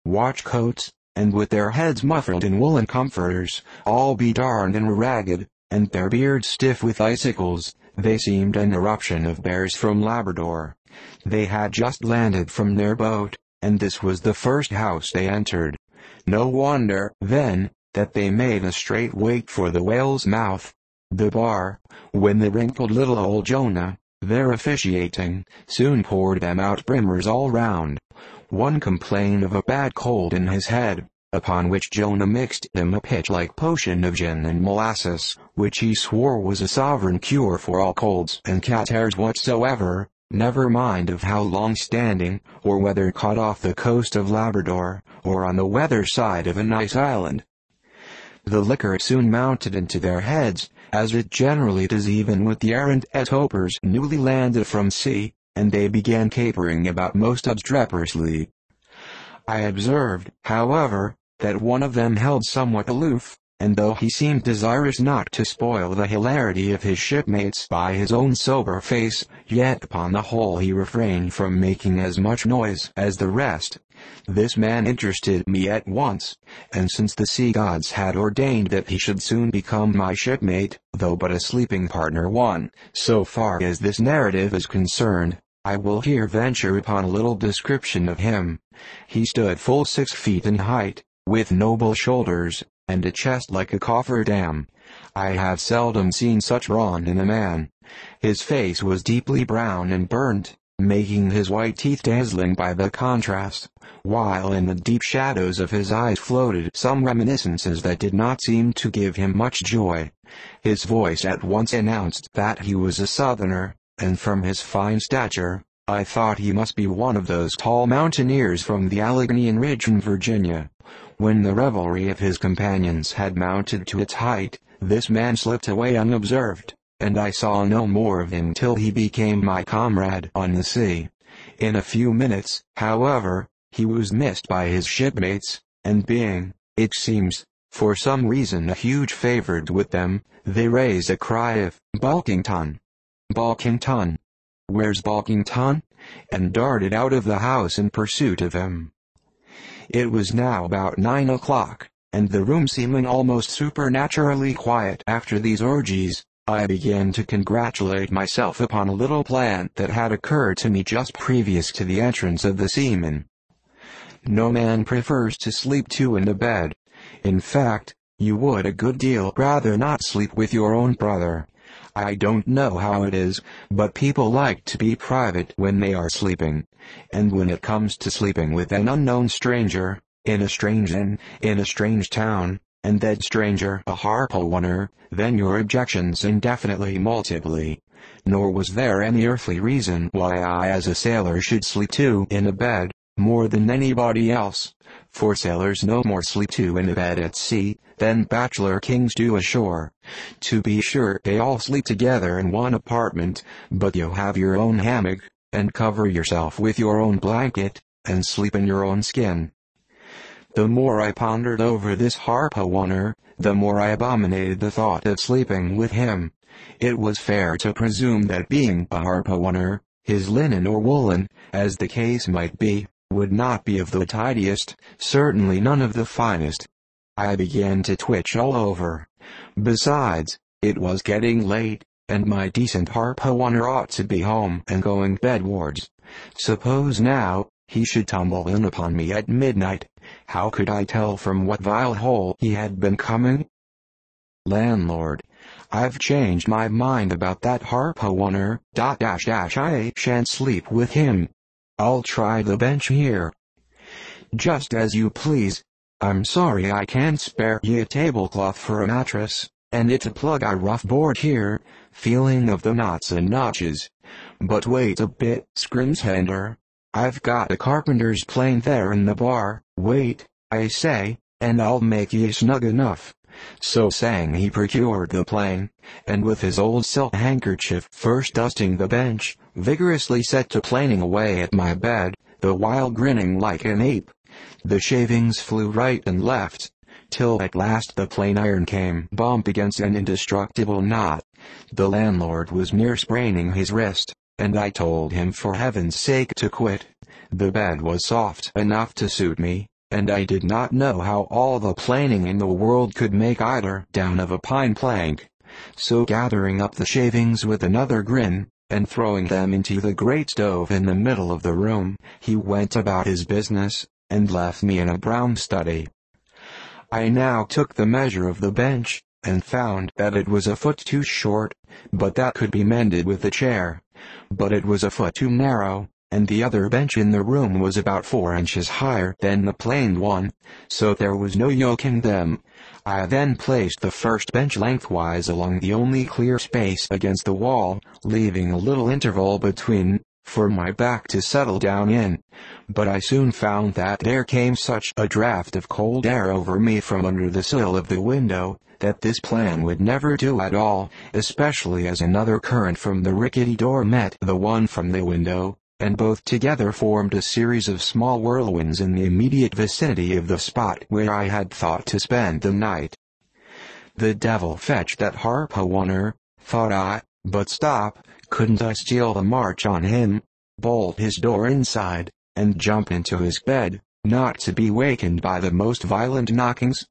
watch coats, and with their heads muffled in woolen comforters, all bedarned and ragged, and their beards stiff with icicles. They seemed an eruption of bears from Labrador. They had just landed from their boat, and this was the first house they entered. No wonder, then, that they made a straight wait for the whale's mouth, the bar, when the wrinkled little old Jonah, their officiating, soon poured them out brimmers all round. One complained of a bad cold in his head, upon which Jonah mixed him a pitch-like potion of gin and molasses, which he swore was a sovereign cure for all colds and catarrhs whatsoever, never mind of how long-standing, or whether caught off the coast of Labrador, or on the weather side of a nice island. The liquor soon mounted into their heads, as it generally does even with the arrantest hopers newly landed from sea, and they began capering about most obstreperously. I observed, however, that one of them held somewhat aloof, and though he seemed desirous not to spoil the hilarity of his shipmates by his own sober face, yet upon the whole he refrained from making as much noise as the rest. This man interested me at once, and since the sea gods had ordained that he should soon become my shipmate, though but a sleeping partner one, so far as this narrative is concerned, I will here venture upon a little description of him. He stood full 6 feet in height, with noble shoulders, and a chest like a cofferdam. I have seldom seen such brawn in a man. His face was deeply brown and burnt, making his white teeth dazzling by the contrast, while in the deep shadows of his eyes floated some reminiscences that did not seem to give him much joy. His voice at once announced that he was a southerner, and from his fine stature, I thought he must be one of those tall mountaineers from the Alleghanian Ridge in Virginia. When the revelry of his companions had mounted to its height, this man slipped away unobserved, and I saw no more of him till he became my comrade on the sea. In a few minutes, however, he was missed by his shipmates, and being, it seems, for some reason a huge favourite with them, they raised a cry of "Balkington! Balkington! Where's Balkington?" and darted out of the house in pursuit of him. It was now about 9 o'clock, and the room seeming almost supernaturally quiet after these orgies, I began to congratulate myself upon a little plan that had occurred to me just previous to the entrance of the seamen. No man prefers to sleep two in a bed. In fact, you would a good deal rather not sleep with your own brother. I don't know how it is, but people like to be private when they are sleeping, and when it comes to sleeping with an unknown stranger, in a strange inn, in a strange town, and that stranger a harpooner, then your objections indefinitely multiply. Nor was there any earthly reason why I as a sailor should sleep two in a bed, more than anybody else, for sailors no more sleep two in a bed at sea, than bachelor kings do ashore. To be sure they all sleep together in one apartment, but you have your own hammock, and cover yourself with your own blanket, and sleep in your own skin. The more I pondered over this harpooner, the more I abominated the thought of sleeping with him. It was fair to presume that being a harpooner, his linen or woolen, as the case might be, would not be of the tidiest, certainly none of the finest. I began to twitch all over. Besides, it was getting late, and my decent harpooner ought to be home and going bedwards. Suppose now, he should tumble in upon me at midnight, how could I tell from what vile hole he had been coming? Landlord, I've changed my mind about that harpooner, I shan't sleep with him. I'll try the bench here. Just as you please. I'm sorry I can't spare ye a tablecloth for a mattress, and it's a plug I rough board here, feeling of the knots and notches. But wait a bit, Scrimshander. I've got a carpenter's plane there in the bar. Wait, I say, and I'll make ye snug enough. So saying he procured the plane, and with his old silk handkerchief first dusting the bench, vigorously set to planing away at my bed, the while grinning like an ape. The shavings flew right and left, till at last the plain iron came bump against an indestructible knot. The landlord was near spraining his wrist, and I told him for heaven's sake to quit. The bed was soft enough to suit me, and I did not know how all the planing in the world could make either down of a pine plank. So gathering up the shavings with another grin, and throwing them into the great stove in the middle of the room, he went about his business, and left me in a brown study. I now took the measure of the bench, and found that it was a foot too short, but that could be mended with a chair. But it was a foot too narrow, and the other bench in the room was about 4 inches higher than the planed one, so there was no yoking them. I then placed the first bench lengthwise along the only clear space against the wall, leaving a little interval between, for my back to settle down in. But I soon found that there came such a draught of cold air over me from under the sill of the window, that this plan would never do at all, especially as another current from the rickety door met the one from the window, and both together formed a series of small whirlwinds in the immediate vicinity of the spot where I had thought to spend the night. The devil fetch that harpo-oner, thought I, but stop, couldn't I steal the march on him, bolt his door inside, and jump into his bed, not to be wakened by the most violent knockings?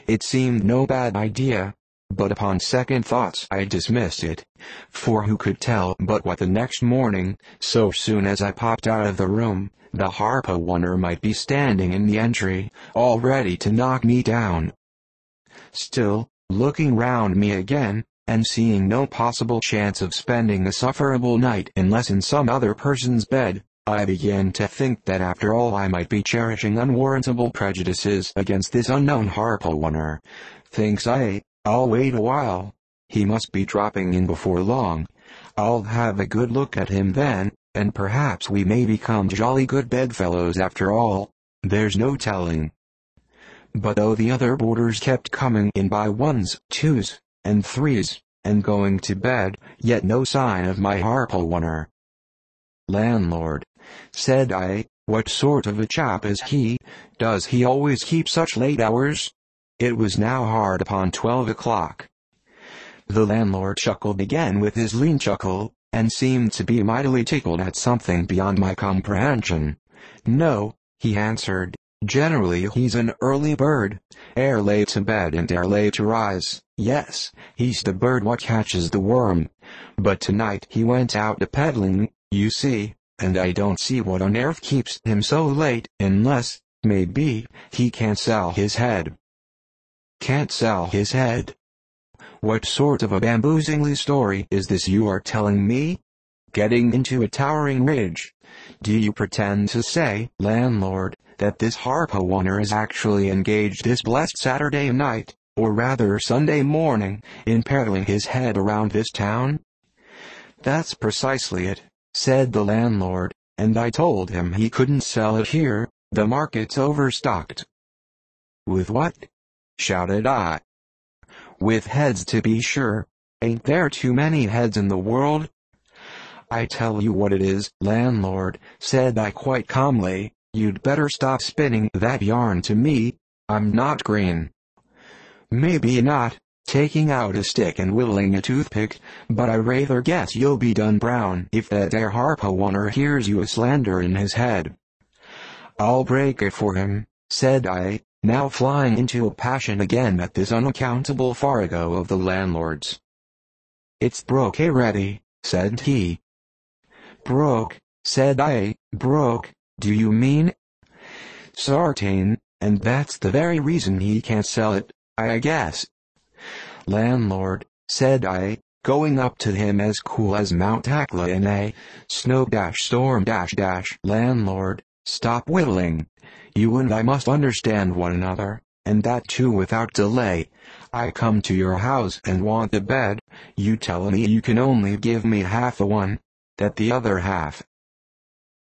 It seemed no bad idea, but upon second thoughts I dismissed it, for who could tell but what the next morning, so soon as I popped out of the room, the harpo-oner might be standing in the entry, all ready to knock me down. Still, looking round me again, and seeing no possible chance of spending a sufferable night unless in some other person's bed, I began to think that after all I might be cherishing unwarrantable prejudices against this unknown harpo-oner. Thinks I, I'll wait a while. He must be dropping in before long. I'll have a good look at him then, and perhaps we may become jolly good bedfellows after all. There's no telling. But though the other boarders kept coming in by 1s, 2s, and 3s, and going to bed, yet no sign of my harpo-oner. "Landlord," said I, "what sort of a chap is he? Does he always keep such late hours?" It was now hard upon 12 o'clock. The landlord chuckled again with his lean chuckle, and seemed to be mightily tickled at something beyond my comprehension. "No," he answered, "generally he's an early bird, ere late to bed and ere late to rise. Yes, he's the bird what catches the worm. But tonight he went out a-peddling, you see, and I don't see what on earth keeps him so late, unless, maybe, he can't sell his head." "Can't sell his head? What sort of a bamboozling story is this you are telling me? Getting into a towering rage? Do you pretend to say, landlord, that this harpo-oner is actually engaged this blessed Saturday night, or rather Sunday morning, in peddling his head around this town?" "That's precisely it," said the landlord, "and I told him he couldn't sell it here, the market's overstocked." "With what?" shouted I. "With heads, to be sure. Ain't there too many heads in the world?" "I tell you what it is, landlord," said I quite calmly, "you'd better stop spinning that yarn to me. I'm not green." "Maybe not," taking out a stick and whittling a toothpick, "but I rather guess you'll be done brown if that there harpo-oner hears you a-slandering his head." "I'll break it for him," said I, now flying into a passion again at this unaccountable farrago of the landlord's. "It's broke already," said he. "Broke," said I, "broke, do you mean?" "Sartain, and that's the very reason he can't sell it, I guess." "Landlord," said I, going up to him as cool as Mount Hecla in a snow-storm. "Landlord, stop whittling. You and I must understand one another, and that too without delay. I come to your house and want a bed, you tell me you can only give me half a one, that the other half